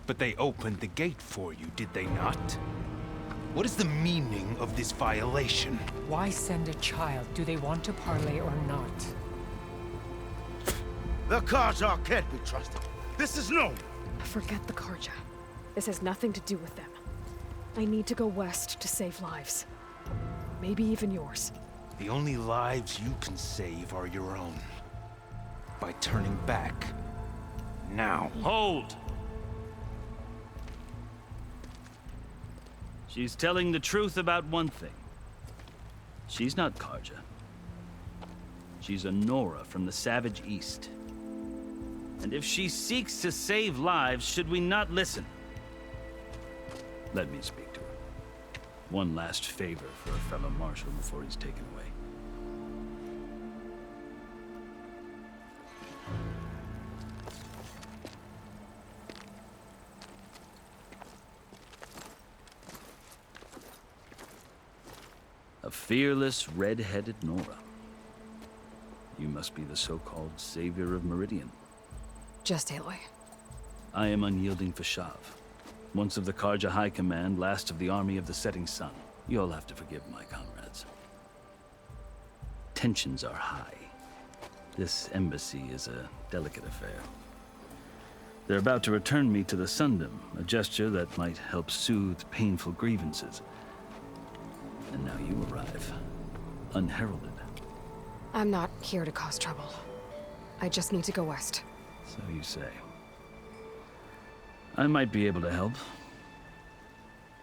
But they opened the gate for you, did they not? What is the meaning of this violation? Why send a child? Do they want to parley or not? The Carja can't be trusted. This is known. Forget the Carja. This has nothing to do with them. I need to go west to save lives. Maybe even yours. The only lives you can save are your own. By turning back. Now. Hold! She's telling the truth about one thing. She's not Carja. She's a Nora from the Savage East. And if she seeks to save lives, should we not listen? Let me speak to her. One last favor for a fellow marshal before he's taken away. A fearless, red-headed Nora. You must be the so-called savior of Meridian. Just Aloy. I am Unyielding Fashav, once of the Carja High Command, last of the Army of the Setting Sun. You'll have to forgive my comrades. Tensions are high. This embassy is a delicate affair. They're about to return me to the Sundom, a gesture that might help soothe painful grievances. And now you arrive, unheralded. I'm not here to cause trouble. I just need to go west. So you say. I might be able to help,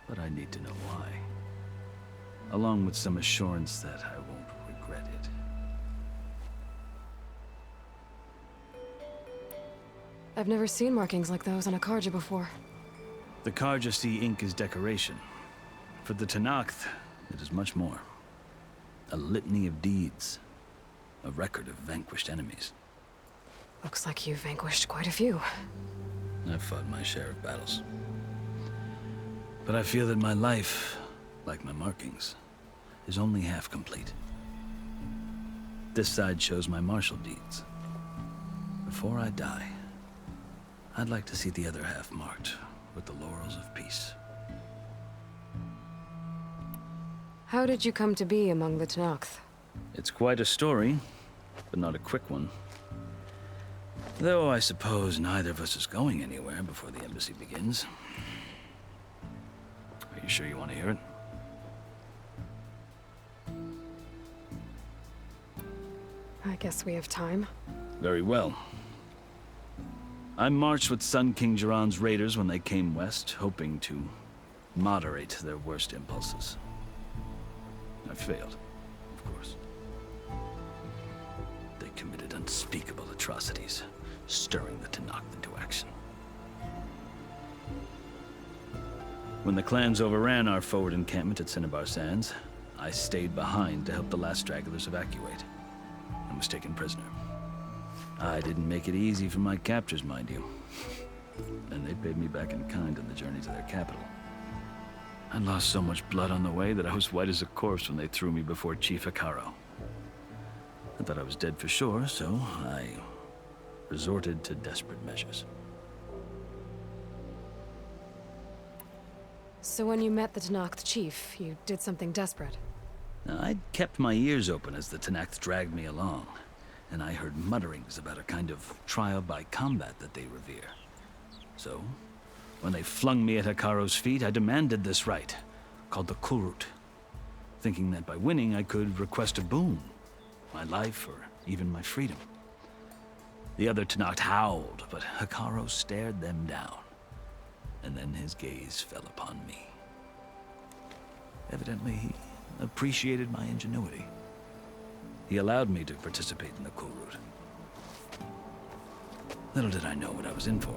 but I need to know why. Along with some assurance that I won't regret it. I've never seen markings like those on a Carja before. The Carja see ink as decoration. For the Tenakth, it is much more. A litany of deeds. A record of vanquished enemies. Looks like you've vanquished quite a few. I've fought my share of battles. But I feel that my life, like my markings, is only half complete. This side shows my martial deeds. Before I die, I'd like to see the other half marked with the laurels of peace. How did you come to be among the Tenakth? It's quite a story, but not a quick one. Though I suppose neither of us is going anywhere before the embassy begins. Are you sure you want to hear it? I guess we have time. Very well. I marched with Sun King Jiran's raiders when they came west, hoping to moderate their worst impulses. I failed, of course. They committed unspeakable atrocities, stirring the Tenakth into action. When the clans overran our forward encampment at Cinnabar Sands, I stayed behind to help the last stragglers evacuate, and was taken prisoner. I didn't make it easy for my captors, mind you. And they paid me back in kind on the journey to their capital. I lost so much blood on the way that I was white as a corpse when they threw me before Chief Hekarro. I thought I was dead for sure, so I resorted to desperate measures. So when you met the Tenakth chief, you did something desperate? Now, I'd kept my ears open as the Tenakth dragged me along, and I heard mutterings about a kind of trial by combat that they revere. So, when they flung me at Hekarro's feet, I demanded this right, called the Kulrut, thinking that by winning I could request a boon, my life or even my freedom. The other Tenakth howled, but Hekarro stared them down, and then his gaze fell upon me. Evidently, he appreciated my ingenuity. He allowed me to participate in the Kulrut. Little did I know what I was in for.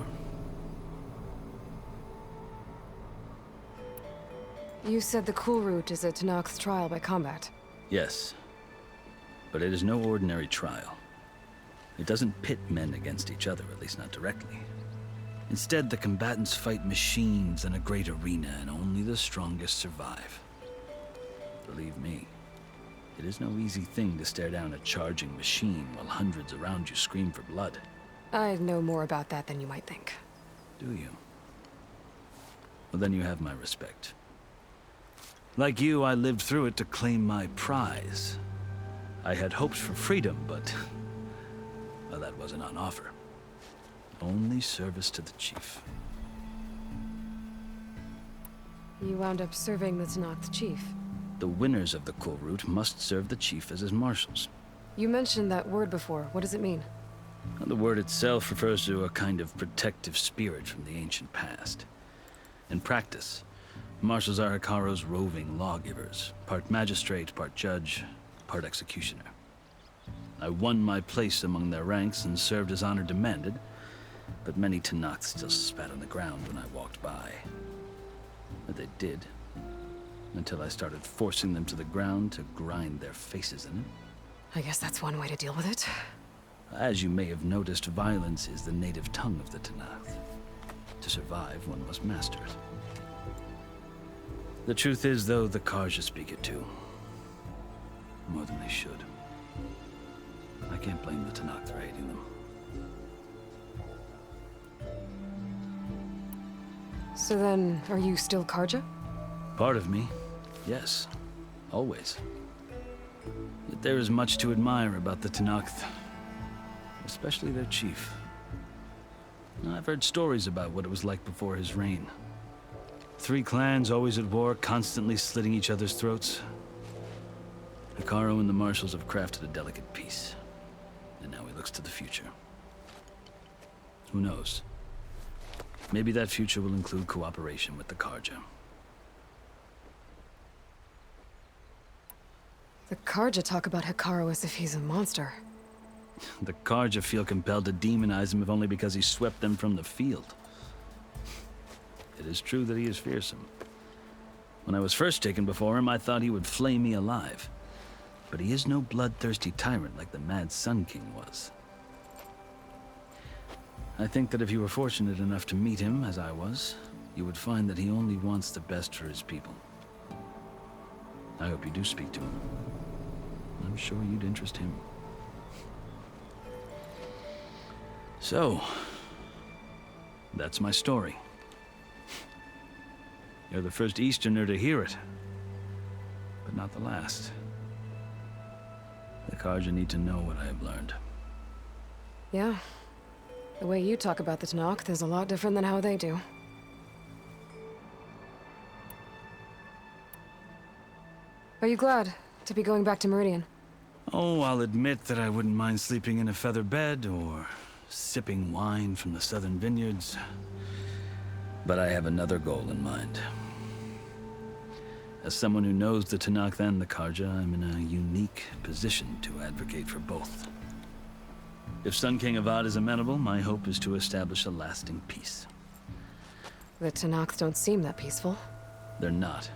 You said the Kulrut is a Tenakth trial by combat. Yes, but it is no ordinary trial. It doesn't pit men against each other, at least not directly. Instead, the combatants fight machines in a great arena, and only the strongest survive. Believe me, it is no easy thing to stare down a charging machine while hundreds around you scream for blood. I know more about that than you might think. Do you? well, then you have my respect. Like you, I lived through it to claim my prize. I had hopes for freedom, but well, that wasn't on offer. Only service to the chief. You wound up serving the Tenakth chief. The winners of the Kulrut must serve the chief as his marshals. You mentioned that word before. What does it mean? The word itself refers to a kind of protective spirit from the ancient past. In practice, marshals are Hekarro's roving lawgivers, part magistrate, part judge, part executioner. I won my place among their ranks and served as honor demanded, but many Tenakth still spat on the ground when I walked by. But they did, until I started forcing them to the ground to grind their faces in it. I guess that's one way to deal with it. As you may have noticed, violence is the native tongue of the Tenakth. To survive, one must master it. The truth is, though, the Carja speak it too. More than they should. I can't blame the Tenakth for hating them. So then, are you still Carja? Part of me, yes. Always. Yet there is much to admire about the Tenakth. Especially their chief. I've heard stories about what it was like before his reign. 3 clans always at war, constantly slitting each other's throats. Hekarro and the marshals have crafted a delicate peace. And now he looks to the future. Who knows? Maybe that future will include cooperation with the Carja. The Carja talk about Hekarro as if he's a monster. The Carja feel compelled to demonize him if only because he swept them from the field. It is true that he is fearsome. When I was first taken before him, I thought he would flay me alive. But he is no bloodthirsty tyrant like the Mad Sun King was. I think that if you were fortunate enough to meet him, as I was, you would find that he only wants the best for his people. I hope you do speak to him. I'm sure you'd interest him. So, that's my story. You're the first Easterner to hear it, but not the last. The Carja need to know what I have learned. Yeah. The way you talk about the Tenakth is a lot different than how they do. Are you glad to be going back to Meridian? Oh, I'll admit that I wouldn't mind sleeping in a feather bed or sipping wine from the southern vineyards. But I have another goal in mind. As someone who knows the Tenakth and the Carja, I'm in a unique position to advocate for both. If Sun King Avad is amenable, my hope is to establish a lasting peace. The Tenakth don't seem that peaceful. They're not,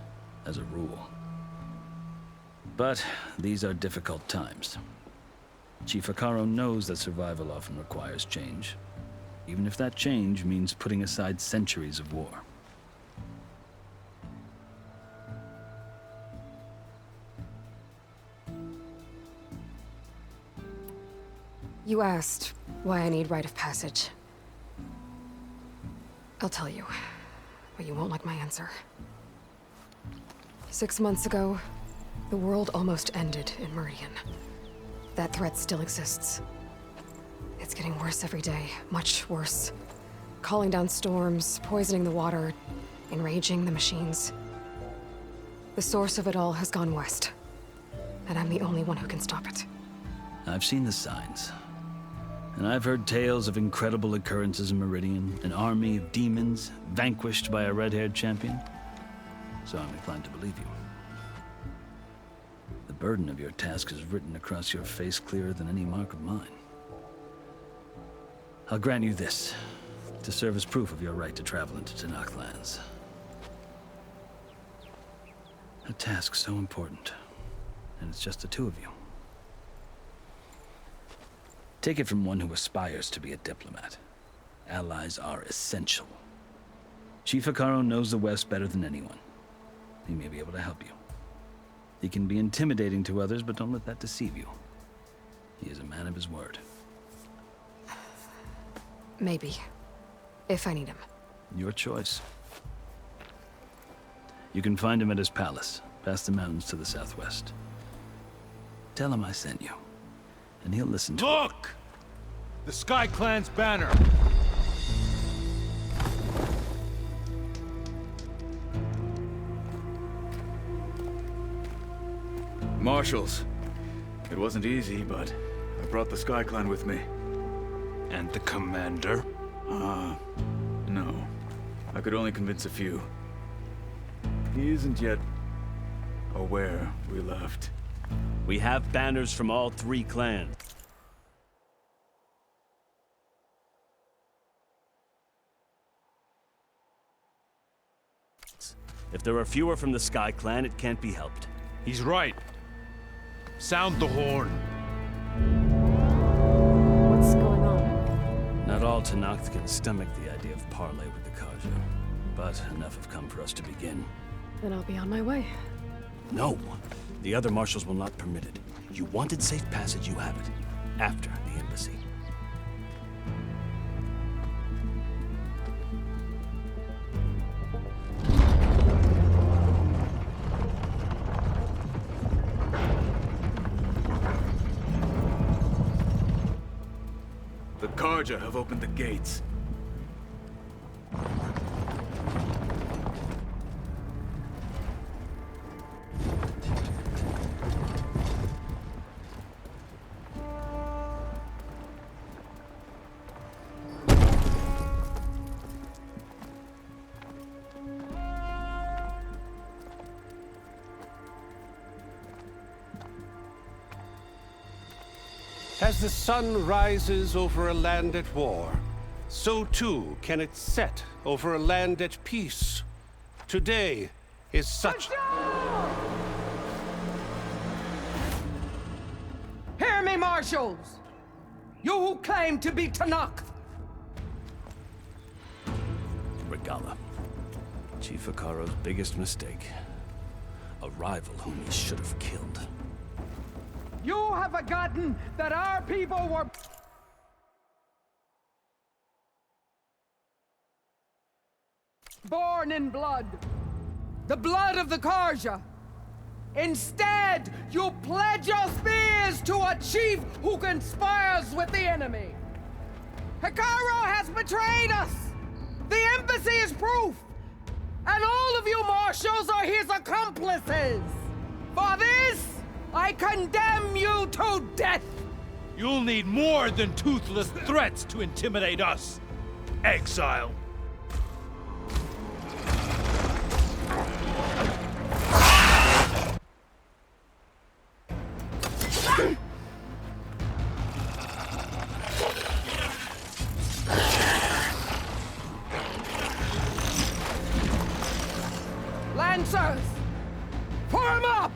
as a rule. But these are difficult times. Chief Hekarro knows that survival often requires change, even if that change means putting aside centuries of war. You asked why I need rite of passage. I'll tell you, but you won't like my answer. 6 months ago, the world almost ended in Meridian. That threat still exists. It's getting worse every day, much worse. Calling down storms, poisoning the water, enraging the machines. The source of it all has gone west, and I'm the only one who can stop it. I've seen the signs. And I've heard tales of incredible occurrences in Meridian, an army of demons vanquished by a red-haired champion. So I'm inclined to believe you. The burden of your task is written across your face clearer than any mark of mine. I'll grant you this, to serve as proof of your right to travel into Tenakth lands. A task so important, and it's just the two of you. Take it from one who aspires to be a diplomat. Allies are essential. Chief Hekarro knows the West better than anyone. He may be able to help you. He can be intimidating to others, but don't let that deceive you. He is a man of his word. Maybe. If I need him. Your choice. You can find him at his palace, past the mountains to the southwest. Tell him I sent you, and he'll listen to Look! The Sky Clan's banner! Marshals. It wasn't easy, but I brought the Sky Clan with me. And the commander? No. I could only convince a few. He isn't yet aware we left. We have banners from all 3 clans. If there are fewer from the Sky Clan, it can't be helped. He's right. Sound the horn. What's going on? Not all Tenakth can stomach the idea of parley with the Carja, but enough have come for us to begin. Then I'll be on my way. No! The other marshals will not permit it. You wanted safe passage, you have it. After the embassy. The Carja have opened the gates. As the sun rises over a land at war, so too can it set over a land at peace. Today is such... Hear me, marshals! You who claim to be Tenakth! Regalla. Chief Hekarro's biggest mistake. A rival whom he should have killed. You have forgotten that our people were... born in blood. The blood of the Carja. Instead, you pledge your spears to a chief who conspires with the enemy. Hekarro has betrayed us! The embassy is proof! And all of you marshals are his accomplices! For this, I condemn you to death! You'll need more than toothless threats to intimidate us. Exile. Lancers! Form up!